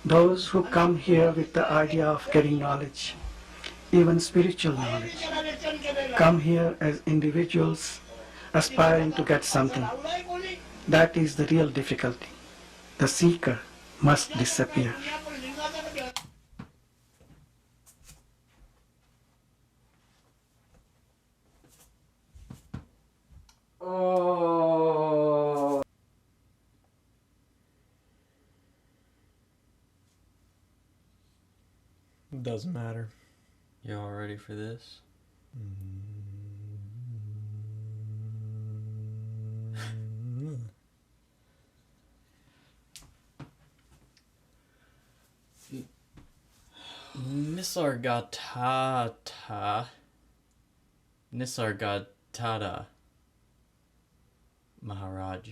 Those who come here with the idea of getting knowledge, even spiritual knowledge, come here as individuals aspiring to get something. That is the real difficulty. The seeker must disappear. Oh. Doesn't matter. You all ready for this? Nisargadatta Maharaj.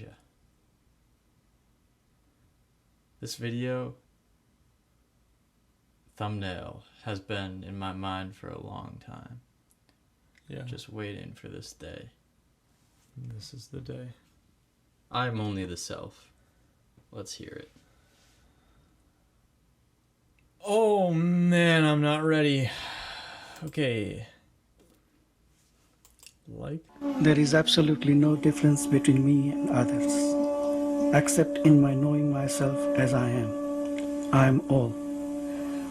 This video thumbnail has been in my mind for a long time. Yeah. Just waiting for this day. This is the day. I'm only the self. Let's hear it. Oh man, I'm not ready. Okay. There is absolutely no difference between me and others, except in my knowing myself as I am. I am all.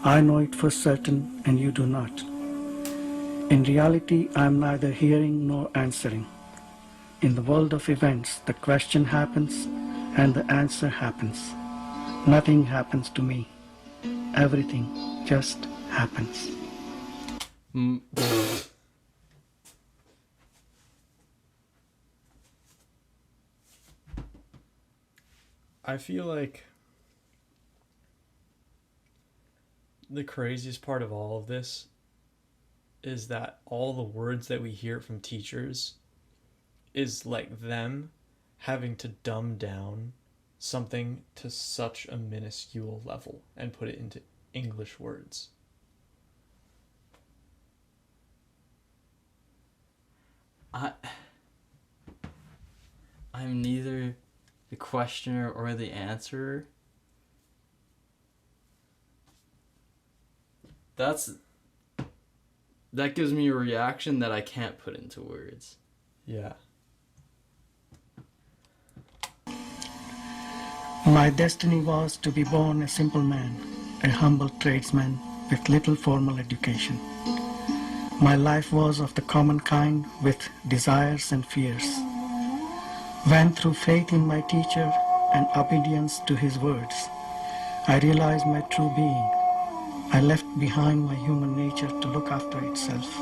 I know it for certain and you do not. In reality, I am neither hearing nor answering. In the world of events, the question happens and the answer happens. Nothing happens to me. Everything just happens. I feel like the craziest part of all of this is that all the words that we hear from teachers is like them having to dumb down something to such a minuscule level and put it into English words. I'm neither the questioner or the answerer. That gives me a reaction that I can't put into words. Yeah. My destiny was to be born a simple man, a humble tradesman with little formal education. My life was of the common kind with desires and fears. When through faith in my teacher and obedience to his words, I realized my true being, I left behind my human nature to look after itself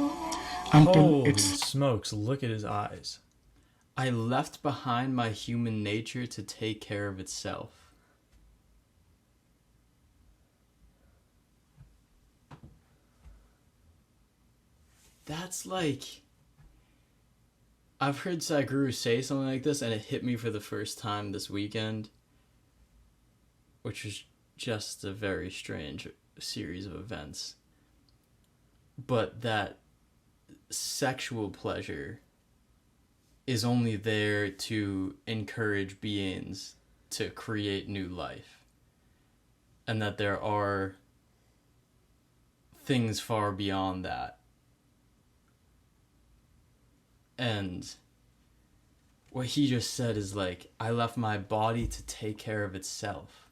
until Holy smokes, look at his eyes. I left behind my human nature to take care of itself. That's like... I've heard Sadhguru say something like this, and it hit me for the first time this weekend, which was just a very strange series of events. But that sexual pleasure is only there to encourage beings to create new life. And that there are things far beyond that. And what he just said is like, I left my body to take care of itself.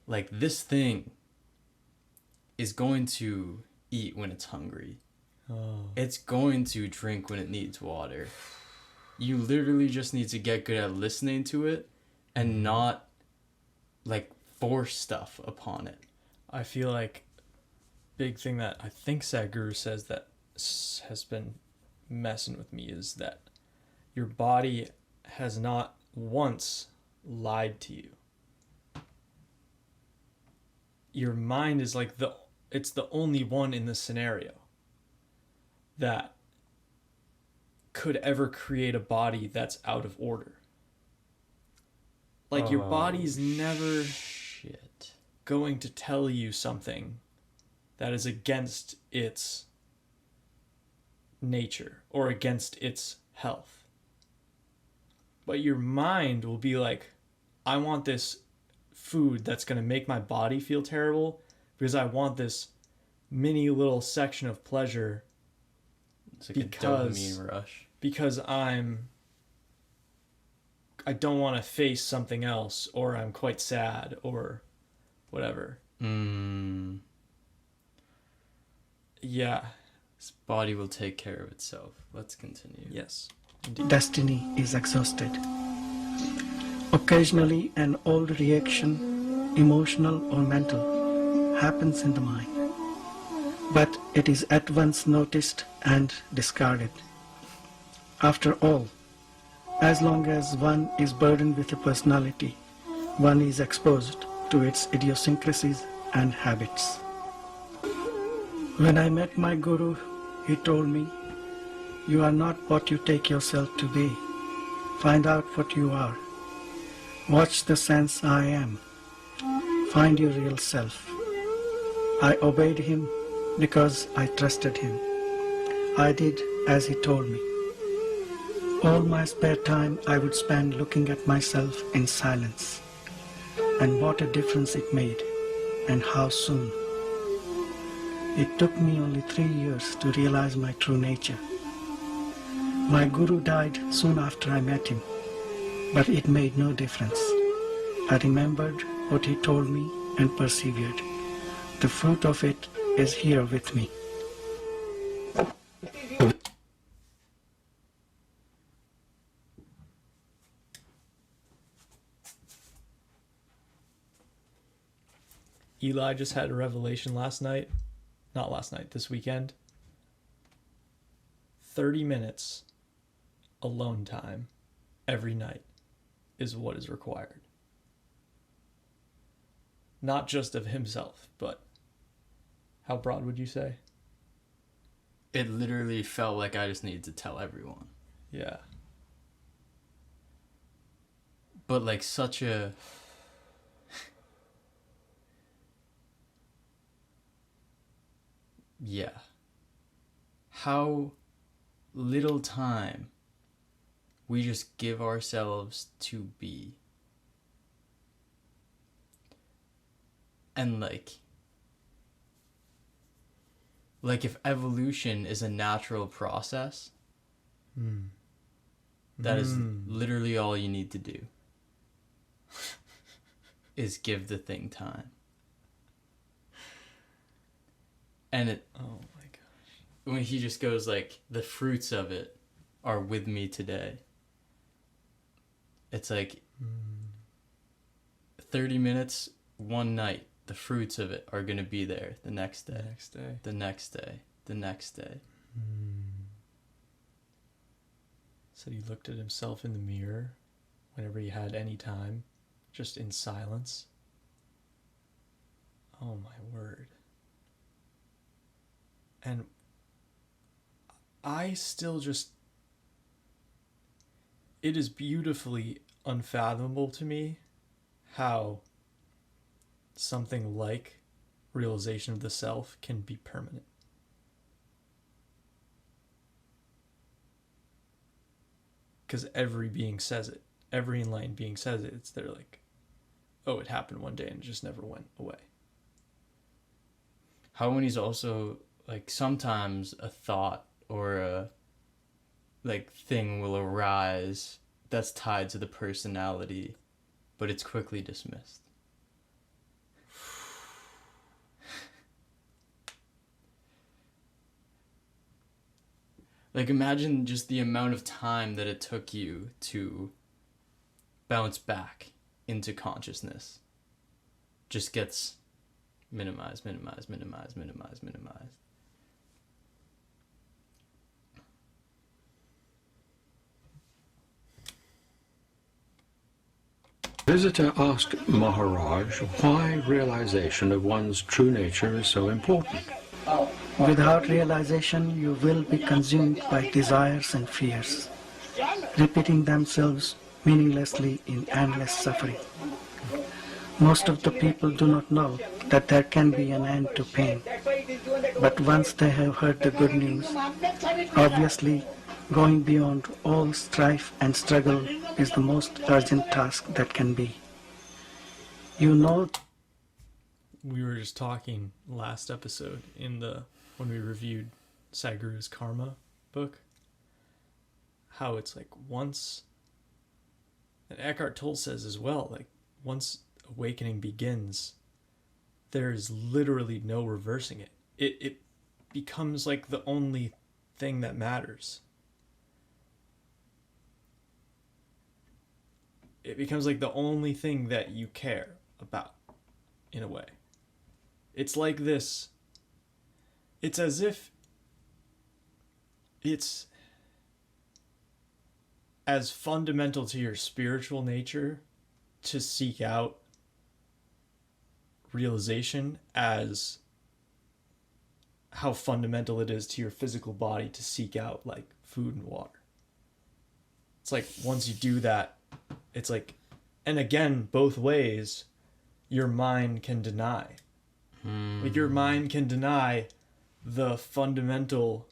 Like, this thing is going to eat when it's hungry. Oh. It's going to drink when it needs water. You literally just need to get good at listening to it and not, like, force stuff upon it. I feel like big thing that I think Sadhguru says that has been messing with me is that your body has not once lied to you. Your mind is like it's the only one in the scenario that could ever create a body that's out of order. Like, your body's never going to tell you something that is against its nature or against its health. But your mind will be like, I want this food that's going to make my body feel terrible because I want this mini little section of pleasure. It's like a dopamine rush. Because I don't want to face something else, or I'm quite sad, or whatever. Yeah. His body will take care of itself. Let's continue. Yes. Indeed. Destiny is exhausted. Occasionally, an old reaction, emotional or mental, happens in the mind, but it is at once noticed and discarded. After all, as long as one is burdened with a personality, one is exposed to its idiosyncrasies and habits. When I met my guru, he told me, "You are not what you take yourself to be. Find out what you are. Watch the sense I am. Find your real self." I obeyed him because I trusted him. I did as he told me. All my spare time I would spend looking at myself in silence. And what a difference it made, and how soon. It took me only 3 years to realize my true nature. My guru died soon after I met him, but it made no difference. I remembered what he told me and persevered. The fruit of it is here with me. Eli just had a revelation this weekend. 30 minutes alone time every night is what is required. Not just of himself, but how broad would you say? It literally felt like I just needed to tell everyone. Yeah. But like such a... Yeah. How little time we just give ourselves to be. And like if evolution is a natural process, that is literally all you need to do. Is give the thing time. And it, oh my gosh. When he just goes like, the fruits of it are with me today. It's like 30 minutes, one night, the fruits of it are going to be there the next day. The next day. The next day. Said he looked at himself in the mirror whenever he had any time, just in silence. Oh my word. And I still just... It is beautifully unfathomable to me how something like realization of the self can be permanent. Because every being says it. Every enlightened being says it. It's they're like, oh, it happened one day and it just never went away. How when he's also... like sometimes a thought or a like thing will arise that's tied to the personality, but it's quickly dismissed. Like imagine just the amount of time that it took you to bounce back into consciousness. Just gets minimized. Visitor asked Maharaj why realization of one's true nature is so important. Without realization, you will be consumed by desires and fears, repeating themselves meaninglessly in endless suffering. Most of the people do not know that there can be an end to pain. But once they have heard the good news, obviously going beyond all strife and struggle is the most urgent task that can be. You know, We were just talking last episode when we reviewed Sadhguru's Karma book, how it's like once, and Eckhart Tolle says as well, like once awakening begins, there's literally no reversing it. It becomes like the only thing that matters. It becomes like the only thing that you care about, in a way. It's like this. It's as if it's as fundamental to your spiritual nature to seek out realization as how fundamental it is to your physical body to seek out like food and water. It's like once you do that, it's like, and again, both ways, your mind can deny. Like your mind can deny the fundamental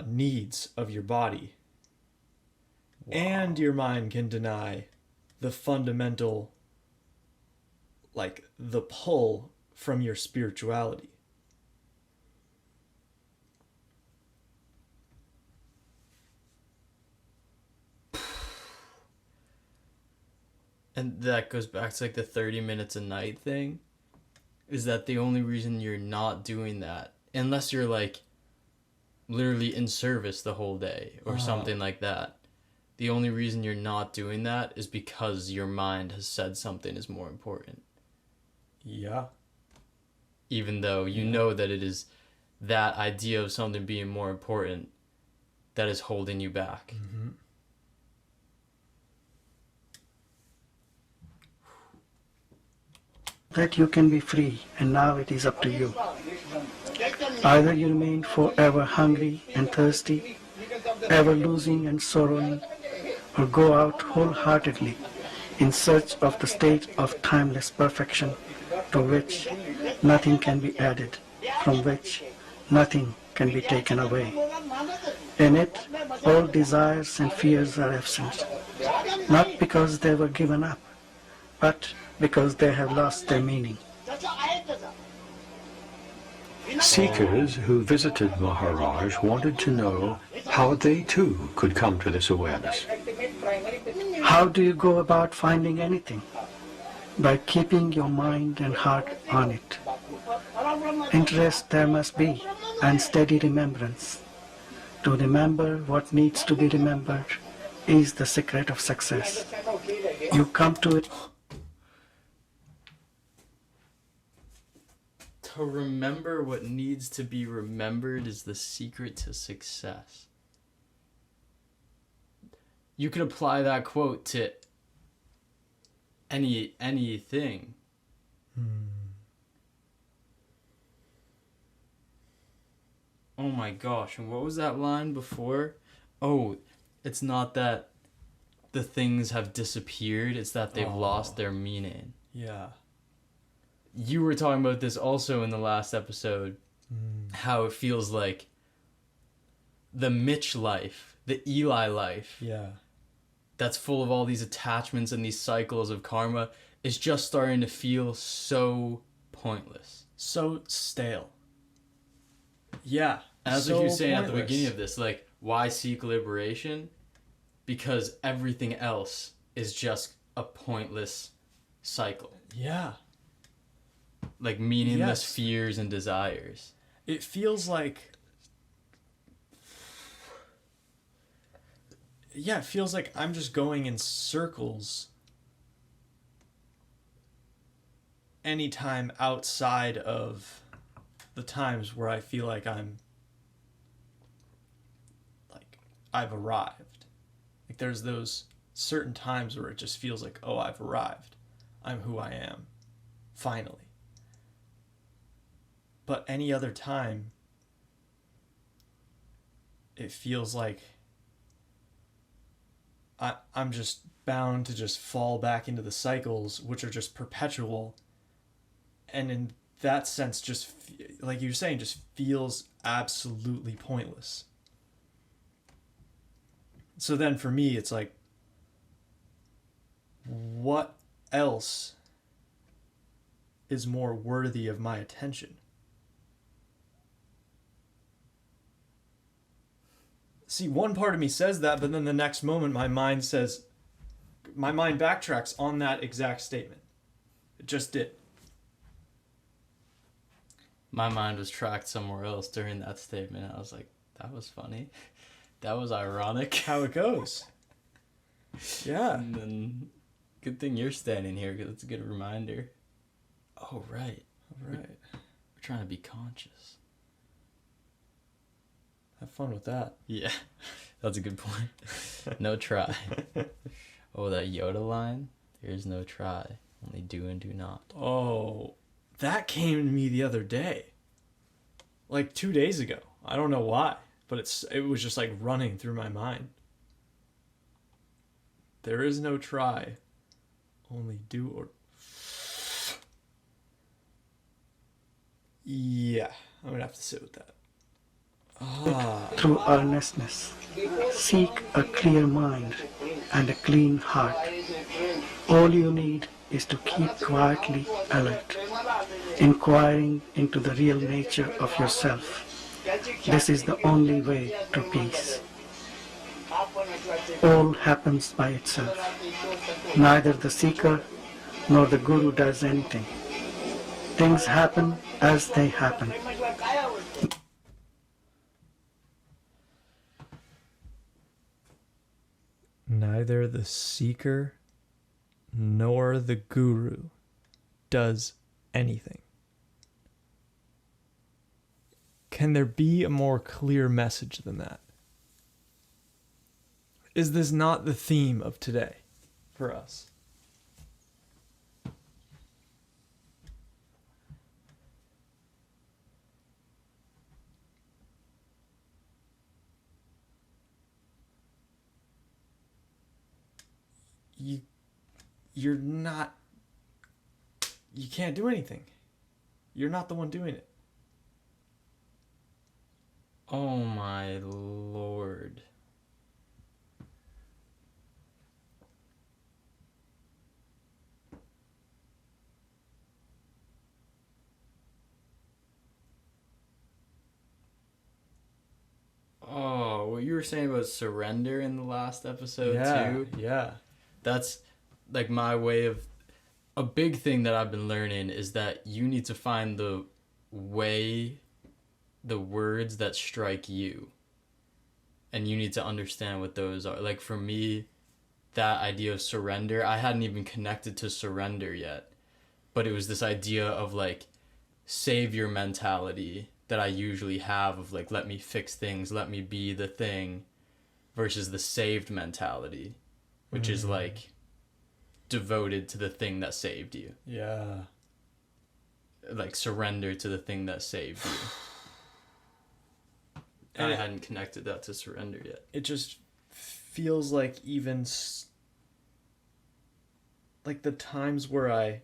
needs of your body. Wow. And your mind can deny the fundamental, like the pull from your spirituality. And that goes back to like the 30 minutes a night thing. Is that the only reason you're not doing that? Unless you're like literally in service the whole day or something like that. The only reason you're not doing that is because your mind has said something is more important. Yeah. Even though you know that it is that idea of something being more important that is holding you back. Mm-hmm. that you can be free, and now it is up to you. Either you remain forever hungry and thirsty, ever losing and sorrowing, or go out wholeheartedly in search of the state of timeless perfection to which nothing can be added, from which nothing can be taken away. In it, all desires and fears are absent, not because they were given up, but because they have lost their meaning. Seekers who visited Maharaj wanted to know how they too could come to this awareness. How do you go about finding anything? By keeping your mind and heart on it. Interest there must be, and steady remembrance. To remember what needs to be remembered is the secret of success. You come to it. To remember what needs to be remembered is the secret to success. You could apply that quote to anything. Oh my gosh, and what was that line before? Oh, it's not that the things have disappeared, it's that they've lost their meaning. Yeah. You were talking about this also in the last episode, how it feels like the Mitch life, the Eli life, Yeah. that's full of all these attachments and these cycles of karma, is just starting to feel so pointless. So stale. Yeah. And that's so like you were saying at the pointless. beginning of this, like, why seek liberation? Because everything else is just a pointless cycle. Yeah. Like meaningless Yes. fears and desires. It feels like... Yeah, it feels like I'm just going in circles anytime outside of the times where I feel like I've arrived. Like there's those certain times where it just feels like, oh, I've arrived. I'm who I am. Finally. But any other time, it feels like I'm just bound to just fall back into the cycles, which are just perpetual. And in that sense, just like you're saying, just feels absolutely pointless. So then for me, it's like, what else is more worthy of my attention? See, one part of me says that, but then the next moment my mind backtracks on that exact statement. It just did. My mind was tracked somewhere else during that statement. I was like, that was funny. That was ironic. How it goes. Yeah. And then, good thing you're standing here, because it's a good reminder. Oh, right. All right. We're trying to be conscious. Have fun with that. Yeah, that's a good point. No try. Oh, that Yoda line? There is no try, only do and do not. Oh, that came to me the other day. Like 2 days ago. I don't know why, but it was just like running through my mind. There is no try, only do or... Yeah, I'm gonna have to sit with that. Through earnestness, seek a clear mind and a clean heart. All you need is to keep quietly alert, inquiring into the real nature of yourself. This is the only way to peace. All happens by itself. Neither the seeker nor the guru does anything. Things happen as they happen. Neither the seeker nor the guru does anything. Can there be a more clear message than that? Is this not the theme of today for us? You can't do anything. You're not the one doing it. Oh my lord. Oh, what you were saying about surrender in the last episode too? Yeah. That's like my way of... A big thing that I've been learning is that you need to find the words that strike you. And you need to understand what those are. Like for me, that idea of surrender, I hadn't even connected to surrender yet. But it was this idea of like savior mentality that I usually have of like, let me fix things, let me be the thing, versus the saved mentality, which is like devoted to the thing that saved you. Yeah. Like surrender to the thing that saved you. And I hadn't connected that to surrender yet. It just feels like even like the times where I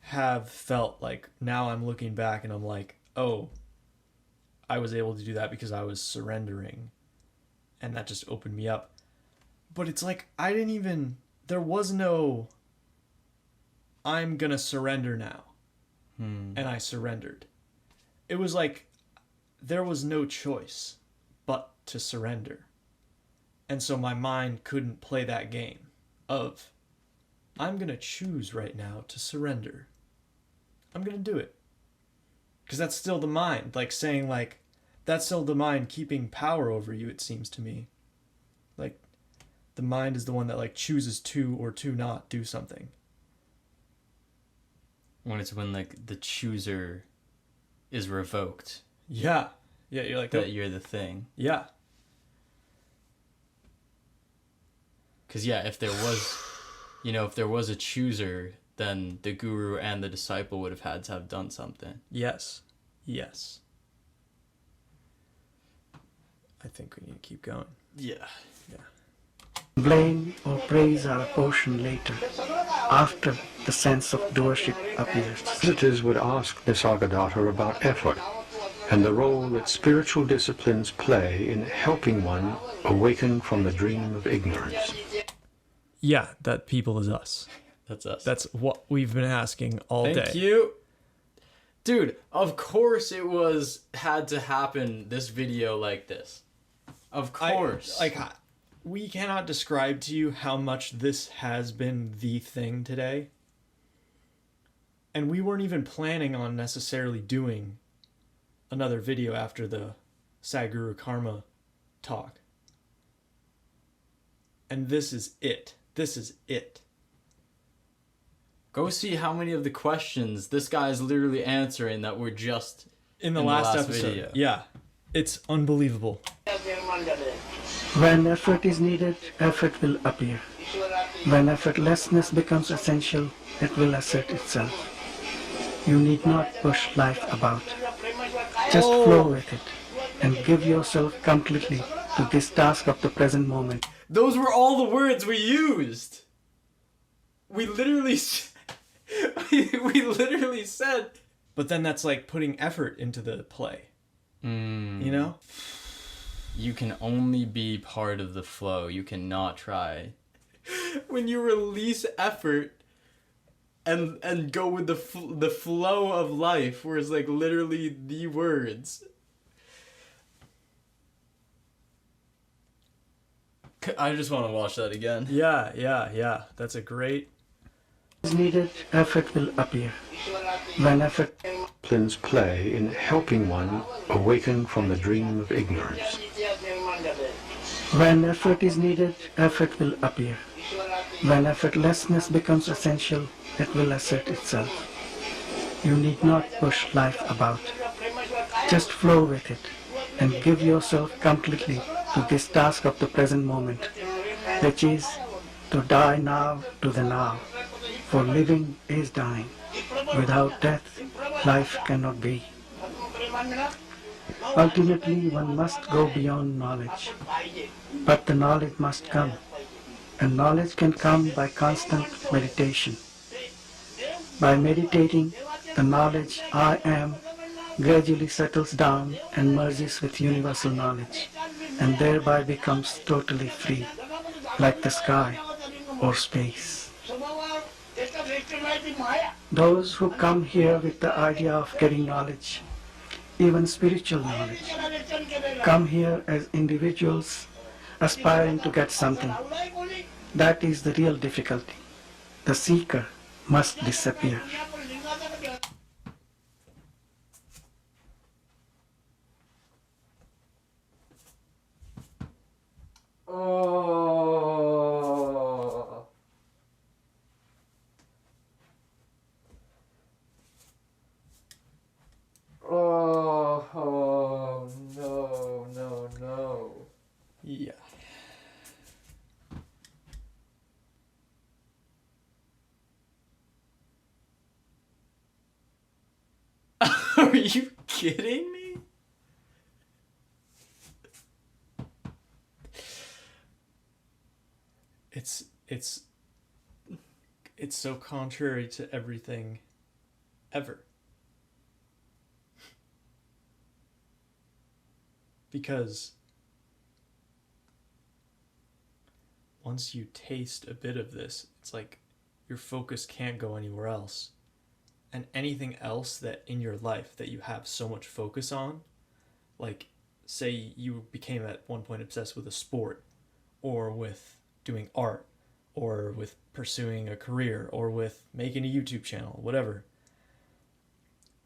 have felt like now I'm looking back and I'm like, oh, I was able to do that because I was surrendering. And that just opened me up. But it's like there was no, I'm gonna surrender now. And I surrendered. It was like, there was no choice but to surrender. And so my mind couldn't play that game of, I'm gonna choose right now to surrender. I'm gonna do it. Because that's still the mind, like saying like, that's still the mind keeping power over you, it seems to me. Like, the mind is the one that like chooses to or to not do something. When like the chooser is revoked. Yeah. Yeah, you're like... That you're the thing. Yeah. Because yeah, if there was a chooser, then the guru and the disciple would have had to have done something. Yes. Yes. I think we need to keep going. Yeah. Blame or praise are a portion later, after the sense of doership appears. Visitors would ask Nisargadatta about effort and the role that spiritual disciplines play in helping one awaken from the dream of ignorance. Yeah, that people is us. That's us. That's what we've been asking all day. Thank you. Dude, of course it had to happen, this video like this. Of course. We cannot describe to you how much this has been the thing today. And we weren't even planning on necessarily doing another video after the Sadhguru Karma talk. And this is it. This is it. Go see how many of the questions this guy is literally answering that were just in the last episode. Video. Yeah. It's unbelievable. When effort is needed, effort will appear. When effortlessness becomes essential, it will assert itself. You need not push life about. Just flow with it and give yourself completely to this task of the present moment. Those were all the words we used. We literally we literally said. But then that's like putting effort into the play. You know? You can only be part of the flow. You cannot try. When you release effort and go with the flow of life, where it's like literally the words. I just want to watch that again. Yeah. That's a great... Is needed, effort will appear. When effort... Disciplines play in helping one awaken from the dream of ignorance. When effort is needed, effort will appear. When effortlessness becomes essential, it will assert itself. You need not push life about. Just flow with it and give yourself completely to this task of the present moment, which is to die now to the now. For living is dying. Without death, life cannot be. Ultimately, one must go beyond knowledge. But the knowledge must come. And knowledge can come by constant meditation. By meditating, the knowledge I am gradually settles down and merges with universal knowledge, and thereby becomes totally free, like the sky or space. Those who come here with the idea of getting knowledge, even spiritual knowledge, come here as individuals aspiring to get something. That is the real difficulty. The seeker must disappear. Oh. Oh, no. Yeah. Are you kidding me? It's so contrary to everything ever. Because once you taste a bit of this, it's like your focus can't go anywhere else. And anything else that in your life that you have so much focus on, like say you became at one point obsessed with a sport or with doing art or with pursuing a career or with making a YouTube channel, whatever.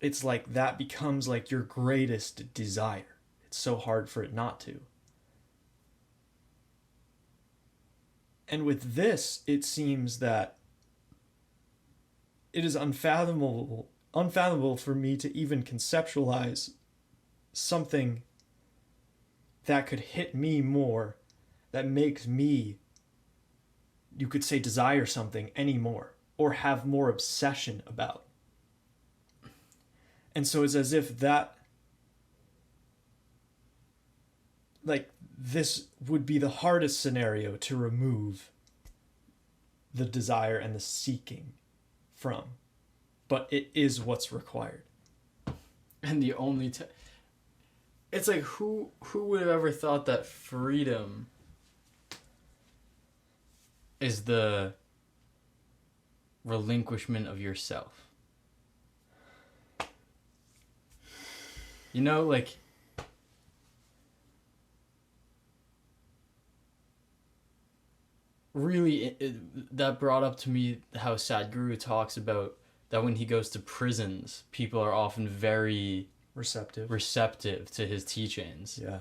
It's like that becomes like your greatest desire. It's so hard for it not to. And with this, it seems that it is unfathomable for me to even conceptualize something that could hit me more, that makes me, you could say, desire something anymore or have more obsession about. And so it's as if that, like, this would be the hardest scenario to remove the desire and the seeking from. But it is what's required. And the only it's like who would have ever thought that freedom is the relinquishment of yourself. You know, like, really, that brought up to me how Sadhguru talks about that when he goes to prisons, people are often very receptive to his teachings. Yeah.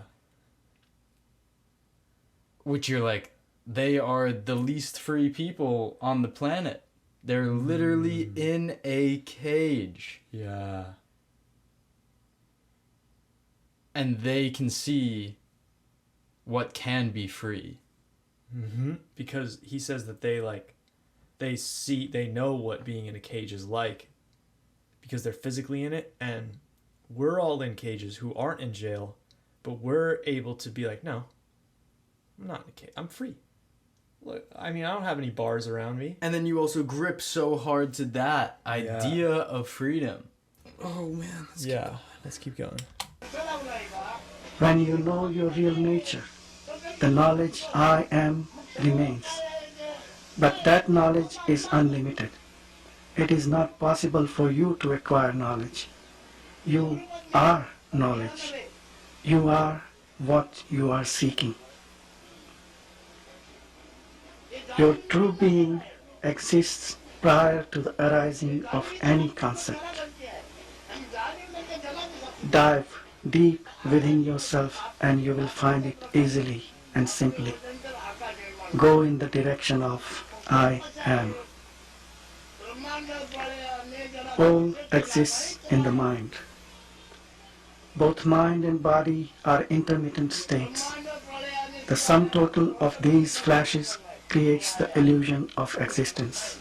Which you're like, they are the least free people on the planet. They're literally in a cage. Yeah. And they can see what can be free. Mm-hmm. Because he says that they know what being in a cage is like because they're physically in it, and we're all in cages who aren't in jail, but we're able to be like, no, I'm not in a cage. I'm free. Look, I mean, I don't have any bars around me. And then you also grip so hard to that idea of freedom. Oh man. Let's keep going. When you know your real nature, the knowledge I am remains. But that knowledge is unlimited. It is not possible for you to acquire knowledge. You are knowledge. You are what you are seeking. Your true being exists prior to the arising of any concept. Dive deep within yourself and you will find it easily and simply. Go in the direction of I am. All exists in the mind. Both mind and body are intermittent states. The sum total of these flashes creates the illusion of existence.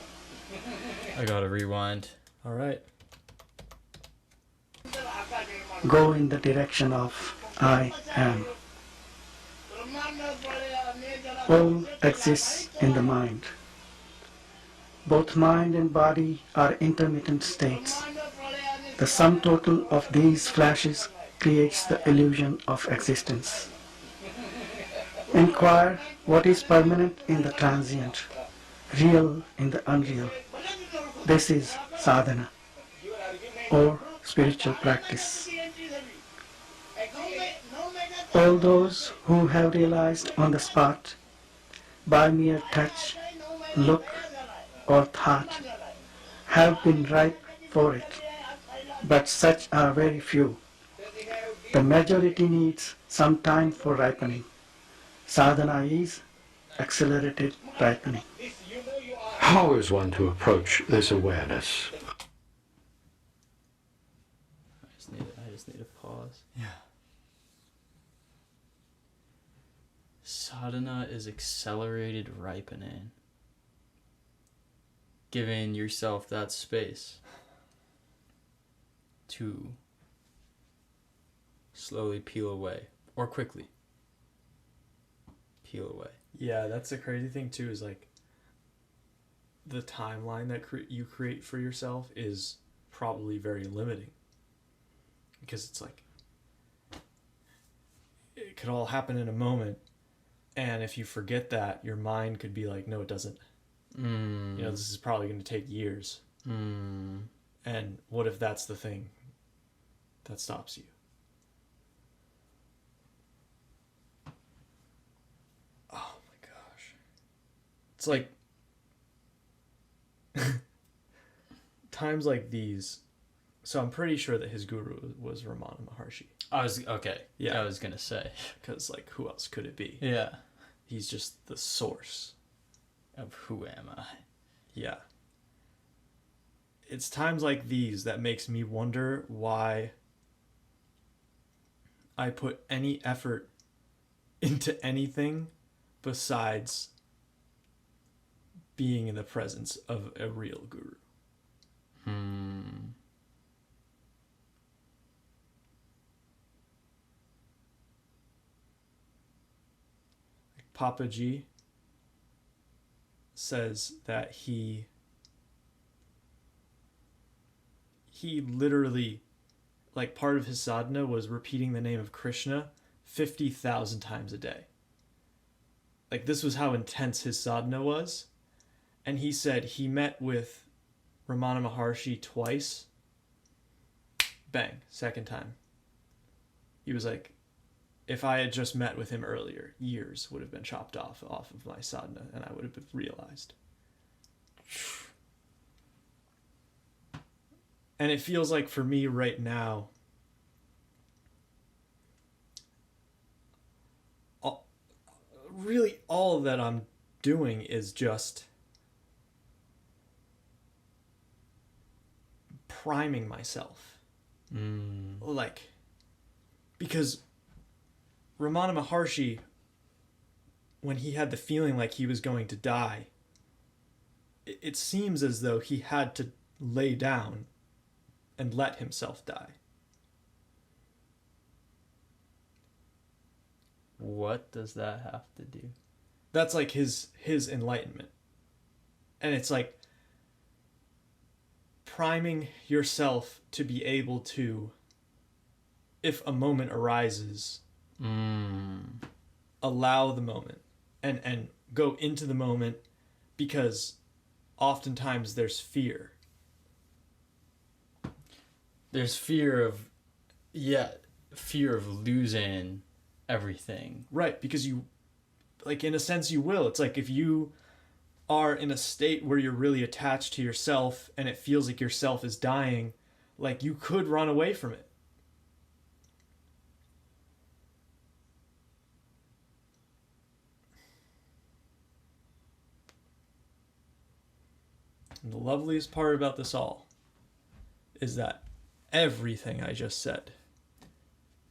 I gotta rewind. All right. Go in the direction of I am. All exists in the mind. Both mind and body are intermittent states. The sum total of these flashes creates the illusion of existence. Inquire what is permanent in the transient, real in the unreal. This is sadhana, or spiritual practice. All those who have realized on the spot, by mere touch, look, or thought, have been ripe for it, but such are very few. The majority needs some time for ripening. Sadhana is accelerated ripening. How is one to approach this awareness? I just need a pause. Yeah. Sadhana is accelerated ripening. Giving yourself that space to slowly peel away, or quickly peel away. Yeah, that's the crazy thing too, is like the timeline that you create for yourself is probably very limiting. Because it's like, it could all happen in a moment, and if you forget that, your mind could be like, no, it doesn't. You know, this is probably going to take years. And what if that's the thing that stops you? Oh my gosh. It's like times like these. So I'm pretty sure that his guru was Ramana Maharshi. I was gonna say, because like, who else could it be? yeah, He's just the source of who am I? Yeah. It's times like these that makes me wonder why I put any effort into anything besides being in the presence of a real guru. Papa G says that he literally, like, part of his sadhana was repeating the name of Krishna 50,000 times a day. like this was how intense his sadhana was. And he said he met with Ramana Maharshi twice. Bang, second time. He was like, if I had just met with him earlier, years would have been chopped off of my sadhana, and I would have realized. And it feels like for me right now, really all that I'm doing is just priming myself. Like, because Ramana Maharshi, when he had the feeling like he was going to die, it seems as though he had to lay down and let himself die. What does that have to do? That's like his enlightenment. And it's like priming yourself to be able to, if a moment arises, allow the moment and go into the moment, because oftentimes there's fear. There's fear of losing everything. Right, because you, like, in a sense you will. It's like if you are in a state where you're really attached to yourself and it feels like yourself is dying, like you could run away from it. And the loveliest part about this all is that everything I just said,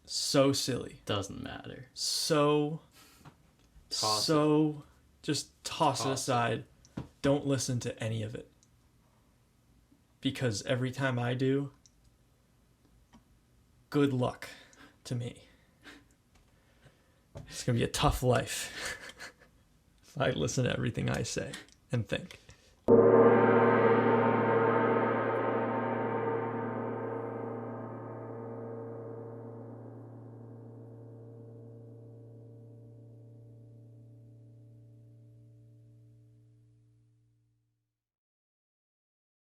so silly. Doesn't matter. Just toss it aside. Don't listen to any of it. Because every time I do, good luck to me. It's going to be a tough life if I listen to everything I say and think.